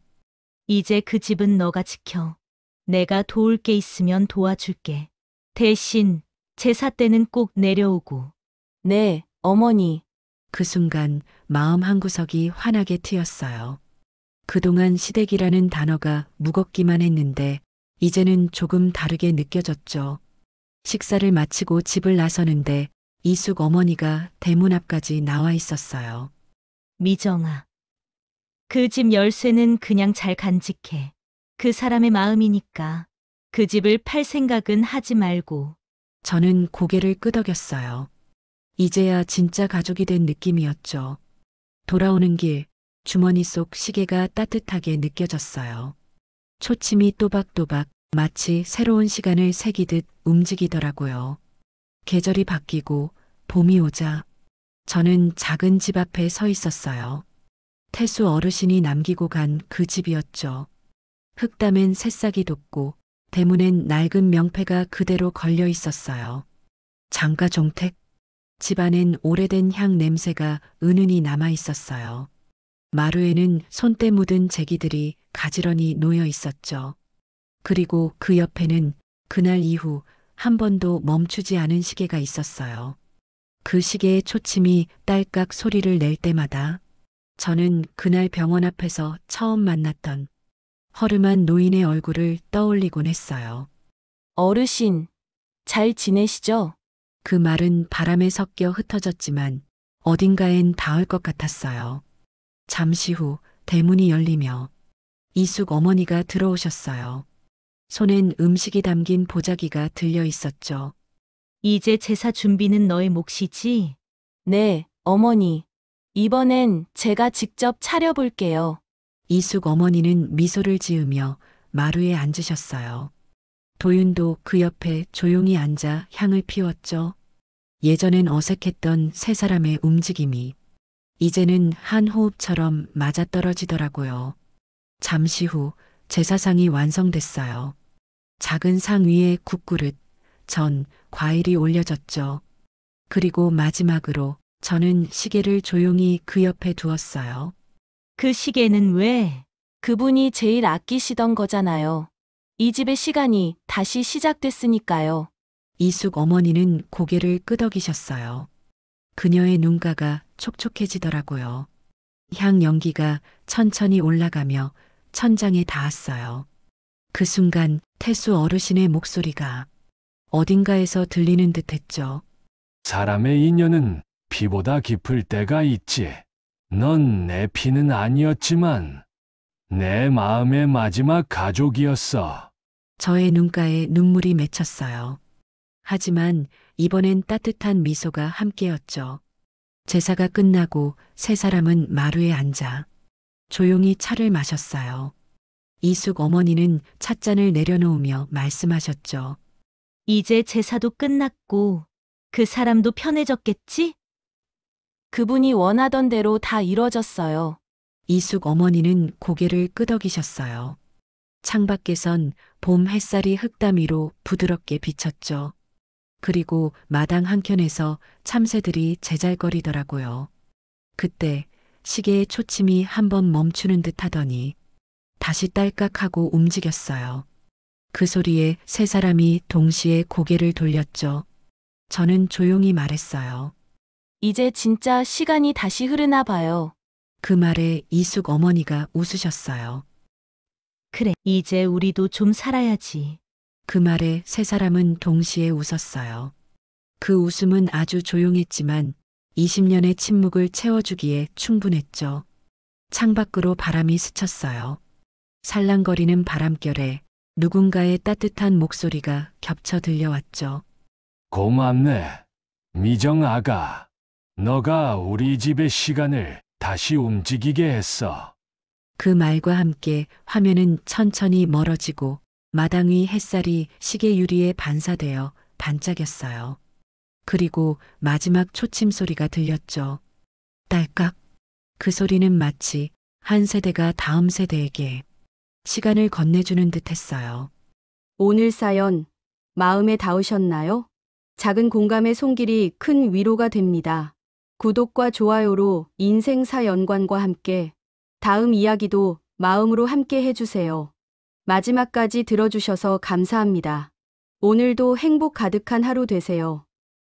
이제 그 집은 너가 지켜. 내가 도울 게 있으면 도와줄게. 대신 제사 때는 꼭 내려오고. 네, 어머니. 그 순간 마음 한구석이 환하게 트였어요. 그동안 시댁이라는 단어가 무겁기만 했는데 이제는 조금 다르게 느껴졌죠. 식사를 마치고 집을 나서는데 이숙 어머니가 대문 앞까지 나와 있었어요. 미정아. 그 집 열쇠는 그냥 잘 간직해. 그 사람의 마음이니까. 그 집을 팔 생각은 하지 말고. 저는 고개를 끄덕였어요. 이제야 진짜 가족이 된 느낌이었죠. 돌아오는 길, 주머니 속 시계가 따뜻하게 느껴졌어요. 초침이 또박또박 마치 새로운 시간을 새기듯 움직이더라고요. 계절이 바뀌고 봄이 오자 저는 작은 집 앞에 서 있었어요. 태수 어르신이 남기고 간 그 집이었죠. 흙담엔 새싹이 돋고 대문엔 낡은 명패가 그대로 걸려 있었어요. 장가 종택. 집안엔 오래된 향 냄새가 은은히 남아 있었어요. 마루에는 손때 묻은 제기들이 가지런히 놓여 있었죠. 그리고 그 옆에는 그날 이후 한 번도 멈추지 않은 시계가 있었어요. 그 시계의 초침이 딸깍 소리를 낼 때마다 저는 그날 병원 앞에서 처음 만났던 허름한 노인의 얼굴을 떠올리곤 했어요. 어르신, 잘 지내시죠? 그 말은 바람에 섞여 흩어졌지만 어딘가엔 닿을 것 같았어요. 잠시 후 대문이 열리며 이숙 어머니가 들어오셨어요. 손엔 음식이 담긴 보자기가 들려 있었죠. 이제 제사 준비는 너의 몫이지? 네, 어머니. 이번엔 제가 직접 차려볼게요. 이숙 어머니는 미소를 지으며 마루에 앉으셨어요. 도윤도 그 옆에 조용히 앉아 향을 피웠죠. 예전엔 어색했던 세 사람의 움직임이 이제는 한 호흡처럼 맞아떨어지더라고요. 잠시 후 제사상이 완성됐어요. 작은 상 위에 국그릇, 전, 과일이 올려졌죠. 그리고 마지막으로 저는 시계를 조용히 그 옆에 두었어요. 그 시계는 왜? 그분이 제일 아끼시던 거잖아요. 이 집의 시간이 다시 시작됐으니까요. 이숙 어머니는 고개를 끄덕이셨어요. 그녀의 눈가가 촉촉해지더라고요. 향 연기가 천천히 올라가며 천장에 닿았어요. 그 순간 태수 어르신의 목소리가 어딘가에서 들리는 듯했죠. 사람의 인연은 피보다 깊을 때가 있지. 넌 내 피는 아니었지만 내 마음의 마지막 가족이었어. 저의 눈가에 눈물이 맺혔어요. 하지만 이번엔 따뜻한 미소가 함께였죠. 제사가 끝나고 세 사람은 마루에 앉아 조용히 차를 마셨어요. 이숙 어머니는 찻잔을 내려놓으며 말씀하셨죠. 이제 제사도 끝났고 그 사람도 편해졌겠지? 그분이 원하던 대로 다 이뤄졌어요. 이숙 어머니는 고개를 끄덕이셨어요. 창밖에선 봄 햇살이 흙담 위로 부드럽게 비쳤죠. 그리고 마당 한켠에서 참새들이 제잘거리더라고요. 그때 시계의 초침이 한번 멈추는 듯 하더니 다시 딸깍하고 움직였어요. 그 소리에 세 사람이 동시에 고개를 돌렸죠. 저는 조용히 말했어요. 이제 진짜 시간이 다시 흐르나 봐요. 그 말에 이숙 어머니가 웃으셨어요. 그래, 이제 우리도 좀 살아야지. 그 말에 세 사람은 동시에 웃었어요. 그 웃음은 아주 조용했지만 20년의 침묵을 채워주기에 충분했죠. 창밖으로 바람이 스쳤어요. 살랑거리는 바람결에 누군가의 따뜻한 목소리가 겹쳐 들려왔죠. 고맙네. 미정 아가. 너가 우리 집의 시간을 다시 움직이게 했어. 그 말과 함께 화면은 천천히 멀어지고 마당 위 햇살이 시계 유리에 반사되어 반짝였어요. 그리고 마지막 초침 소리가 들렸죠. 딸깍. 그 소리는 마치 한 세대가 다음 세대에게 시간을 건네주는 듯 했어요. 오늘 사연 마음에 닿으셨나요? 작은 공감의 손길이 큰 위로가 됩니다. 구독과 좋아요로 인생사 연관과 함께 다음 이야기도 마음으로 함께 해주세요. 마지막까지 들어주셔서 감사합니다. 오늘도 행복 가득한 하루 되세요.